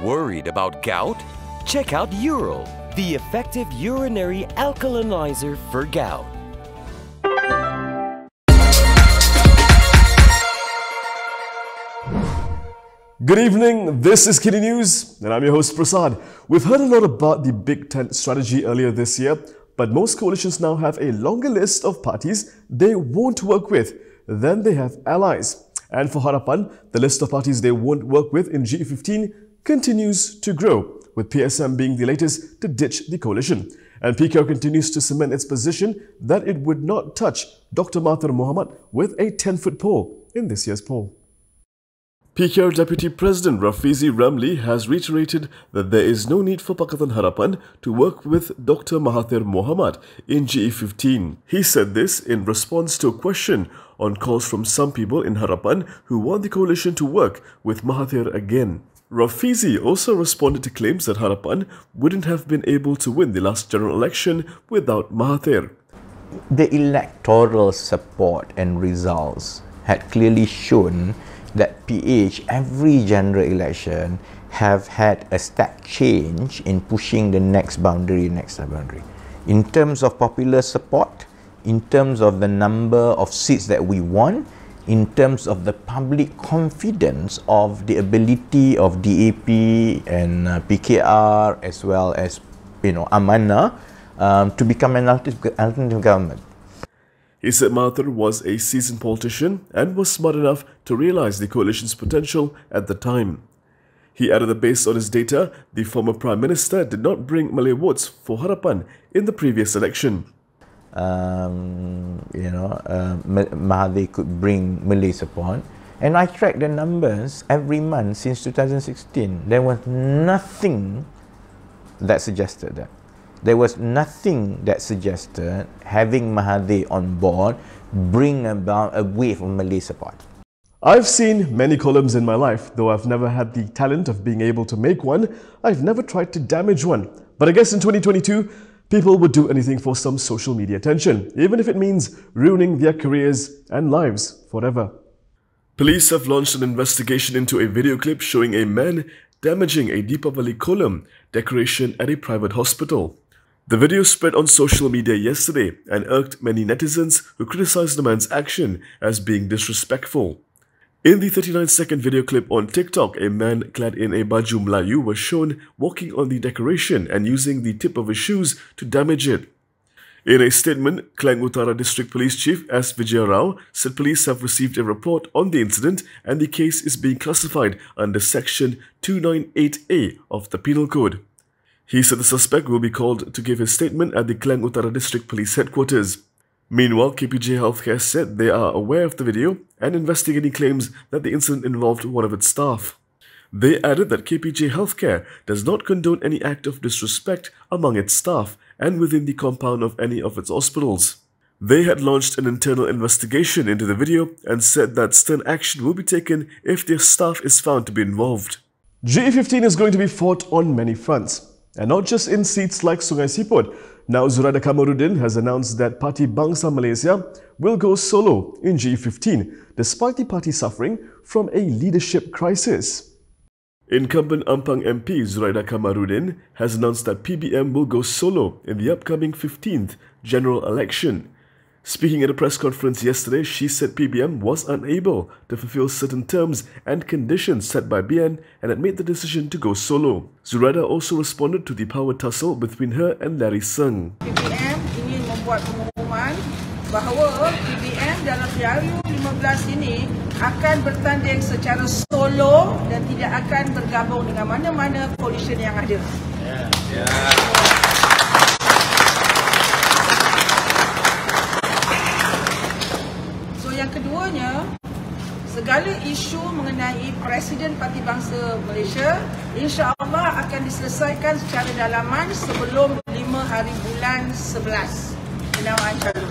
Worried about gout? Check out Ural, the effective urinary alkalinizer for gout. Good evening, this is KiniNews and I'm your host Prasad. We've heard a lot about the Big Tent strategy earlier this year, but most coalitions now have a longer list of parties they won't work with than they have allies. And for Harapan, the list of parties they won't work with in G15 continues to grow, with PSM being the latest to ditch the coalition. And PKR continues to cement its position that it would not touch Dr Mahathir Mohamad with a 10-foot pole in this year's poll. PKR Deputy President Rafizi Ramli has reiterated that there is no need for Pakatan Harapan to work with Dr Mahathir Mohamad in GE15. He said this in response to a question on calls from some people in Harapan who want the coalition to work with Mahathir again. Rafizi also responded to claims that Harapan wouldn't have been able to win the last general election without Mahathir. The electoral support and results had clearly shown that PH, every general election, have had a step change in pushing the next boundary. In terms of popular support, in terms of the number of seats that we won, in terms of the public confidence of the ability of DAP and PKR as well as Amanah to become an alternative government. He said Mahathir was a seasoned politician and was smart enough to realize the coalition's potential at the time. He added that based on his data, the former Prime Minister did not bring Malay votes for Harapan in the previous election. Mahathir could bring Malay support, and I tracked the numbers every month since 2016. There was nothing that suggested that. There was nothing that suggested having Mahathir on board bring about a wave of Malay support. I've seen many columns in my life, though I've never had the talent of being able to make one. I've never tried to damage one. But I guess in 2022, people would do anything for some social media attention, even if it means ruining their careers and lives forever. Police have launched an investigation into a video clip showing a man damaging a Deepavali column decoration at a private hospital. The video spread on social media yesterday and irked many netizens who criticized the man's action as being disrespectful. In the 39-second video clip on TikTok, a man clad in a baju Melayu was shown walking on the decoration and using the tip of his shoes to damage it. In a statement, Klang Utara District Police Chief S. Vijaya Rao said police have received a report on the incident and the case is being classified under Section 298A of the Penal Code. He said the suspect will be called to give his statement at the Klang Utara District Police Headquarters. Meanwhile, KPJ Healthcare said they are aware of the video and investigating claims that the incident involved one of its staff. They added that KPJ Healthcare does not condone any act of disrespect among its staff and within the compound of any of its hospitals. They had launched an internal investigation into the video and said that stern action will be taken if their staff is found to be involved. G15 is going to be fought on many fronts. And not just in seats like Sungai Siput. Now Zuraida Kamarudin has announced that Parti Bangsa Malaysia will go solo in G15, despite the party suffering from a leadership crisis. Incumbent Ampang MP Zuraida Kamarudin has announced that PBM will go solo in the upcoming 15th general election. Speaking at a press conference yesterday, she said PBM was unable to fulfill certain terms and conditions set by BN and had made the decision to go solo. Zuraida also responded to the power tussle between her and Larry Sung. PBM ingin membuat pengumuman bahawa PBM dalam PRU 15 ini akan bertanding secara solo dan tidak akan bergabung dengan mana-mana coalition yang ada. Yang keduanya, segala isu mengenai Presiden Parti Bangsa Malaysia insya-Allah akan diselesaikan secara dalaman sebelum 5 hari bulan 11 penawaan calon.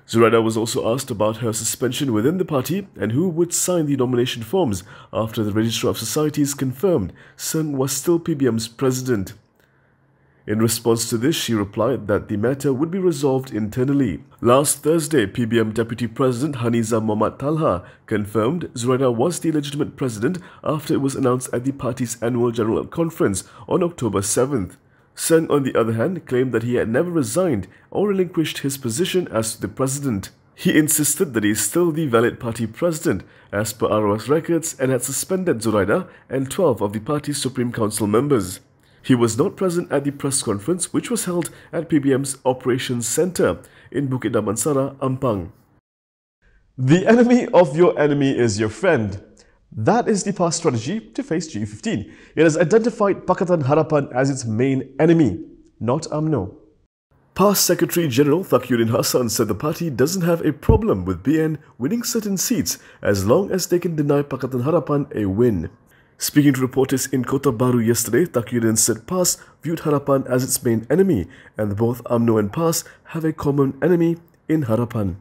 Zuraida was also asked about her suspension within the party and who would sign the nomination forms after the Registrar of Societies confirmed Sung was still PBM's president. In response to this, she replied that the matter would be resolved internally. Last Thursday, PBM Deputy President Haniza Mohamad Talha confirmed Zuraida was the legitimate president after it was announced at the party's annual General Conference on October 7th. Seng, on the other hand, claimed that he had never resigned or relinquished his position as the president. He insisted that he is still the valid party president as per ROS records and had suspended Zuraida and 12 of the party's Supreme Council members. He was not present at the press conference, which was held at PBM's Operations Centre in Bukit Damansara, Ampang. The enemy of your enemy is your friend. That is the PAS strategy to face G15. It has identified Pakatan Harapan as its main enemy, not UMNO. PAS Secretary General Thakyuddin Hassan said the party doesn't have a problem with BN winning certain seats as long as they can deny Pakatan Harapan a win. Speaking to reporters in Kota Baru yesterday, Thakyuddin said PAS viewed Harapan as its main enemy and both UMNO and PAS have a common enemy in Harapan.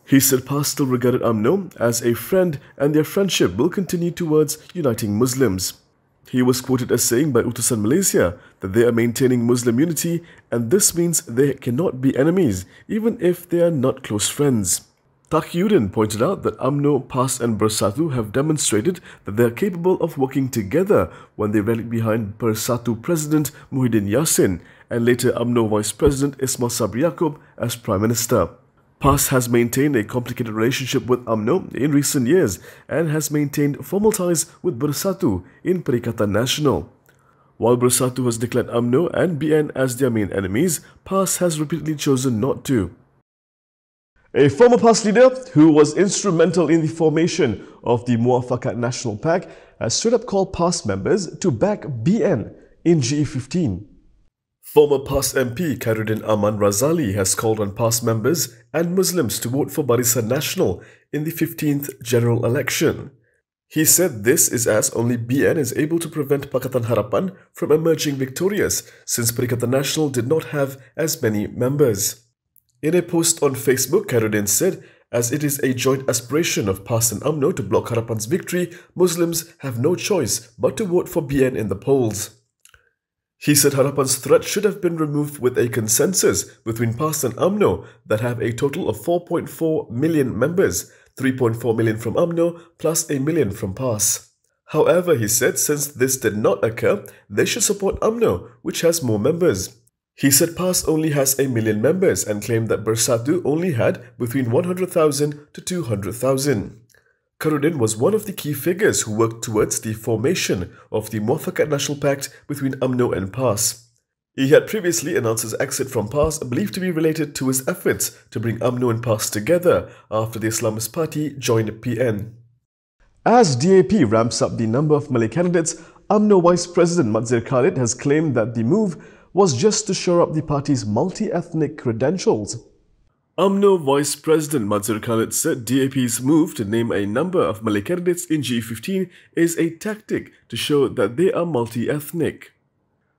He said PAS still regarded UMNO as a friend and their friendship will continue towards uniting Muslims. He was quoted as saying by Utusan Malaysia that they are maintaining Muslim unity and this means they cannot be enemies even if they are not close friends. Thakyuddin pointed out that UMNO, PAS and Bersatu have demonstrated that they are capable of working together when they rallied behind Bersatu President Muhyiddin Yassin and later UMNO Vice President Ismail Sabri Yaakob as Prime Minister. PAS has maintained a complicated relationship with UMNO in recent years and has maintained formal ties with Bersatu in Perikatan Nasional. While Bersatu has declared UMNO and BN as their main enemies, PAS has repeatedly chosen not to. A former PAS leader who was instrumental in the formation of the Muafakat National Pact has straight up called PAS members to back BN in GE15. Former PAS MP Khairuddin Aman Razali has called on PAS members and Muslims to vote for Barisan Nasional in the 15th general election. He said this is as only BN is able to prevent Pakatan Harapan from emerging victorious since Perikatan Nasional did not have as many members. In a post on Facebook, Khairuddin said, as it is a joint aspiration of PAS and UMNO to block Harapan's victory, Muslims have no choice but to vote for BN in the polls. He said Harapan's threat should have been removed with a consensus between PAS and UMNO that have a total of 4.4 million members, 3.4 million from UMNO plus a million from PAS. However, he said since this did not occur, they should support UMNO, which has more members. He said PAS only has 1 million members and claimed that Bersatu only had between 100,000 to 200,000. Khairuddin was one of the key figures who worked towards the formation of the Muafakat National Pact between UMNO and PAS. He had previously announced his exit from PAS, believed to be related to his efforts to bring UMNO and PAS together after the Islamist party joined PN. As DAP ramps up the number of Malay candidates, UMNO Vice President Mahathir Khalid has claimed that the move was just to shore up the party's multi-ethnic credentials. UMNO Vice President Mahathir Khalid said DAP's move to name a number of Malay candidates in G15 is a tactic to show that they are multi-ethnic.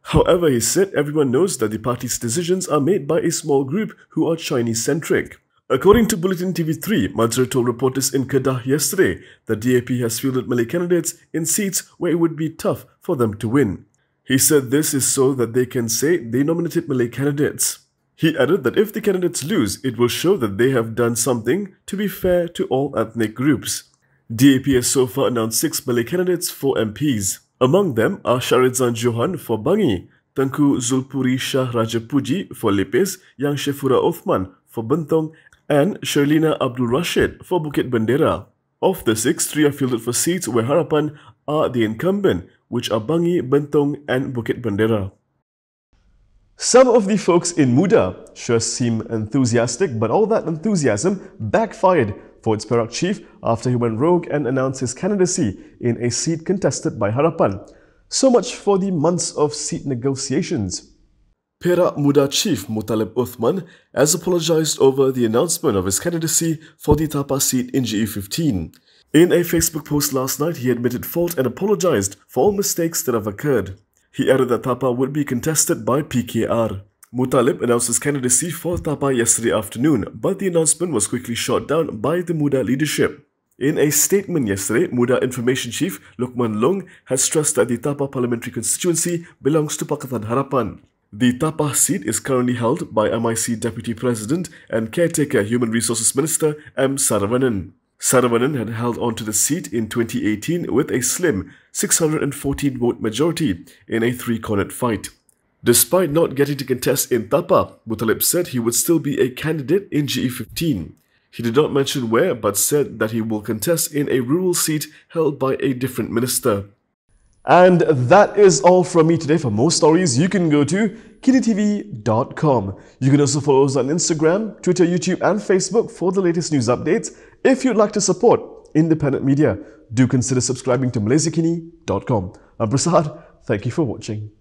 However, he said everyone knows that the party's decisions are made by a small group who are Chinese-centric. According to Bulletin TV3, Mahathir told reporters in Kedah yesterday that DAP has fielded Malay candidates in seats where it would be tough for them to win. He said this is so that they can say they nominated Malay candidates. He added that if the candidates lose, it will show that they have done something to be fair to all ethnic groups. DAP has so far announced 6 Malay candidates for MPs. Among them are Shahridzan Johan for Bangi, Tengku Zulpuri Shah Rajapuji for Lepes, Yang Shefura Othman for Bentong, and Sherlina Abdul Rashid for Bukit Bendera. Of the 6, 3 are fielded for seats where Harapan are the incumbent, which are Bangi, Bentong and Bukit Bendera. Some of the folks in Muda sure seem enthusiastic, but all that enthusiasm backfired for its Perak chief after he went rogue and announced his candidacy in a seat contested by Harapan. So much for the months of seat negotiations. Perak Muda chief Mutalib Uthman has apologized over the announcement of his candidacy for the Tapa seat in GE15. In a Facebook post last night, he admitted fault and apologized for all mistakes that have occurred. He added that Tapa would be contested by PKR. Mutalib announced his candidacy for Tapa yesterday afternoon, but the announcement was quickly shot down by the Muda leadership. In a statement yesterday, Muda Information Chief Lokman Long has stressed that the Tapa parliamentary constituency belongs to Pakatan Harapan. The Tapah seat is currently held by MIC Deputy President and Caretaker Human Resources Minister M. Saravanan. Saravanan had held on to the seat in 2018 with a slim 614 vote majority in a three-cornered fight. Despite not getting to contest in Tapah, Muttalib said he would still be a candidate in GE15. He did not mention where, but said that he will contest in a rural seat held by a different minister. And that is all from me today. For more stories, you can go to KiniTV.com. You can also follow us on Instagram, Twitter, YouTube and Facebook for the latest news updates. If you'd like to support independent media, do consider subscribing to Malaysiakini.com. I'm Prasad. Thank you for watching.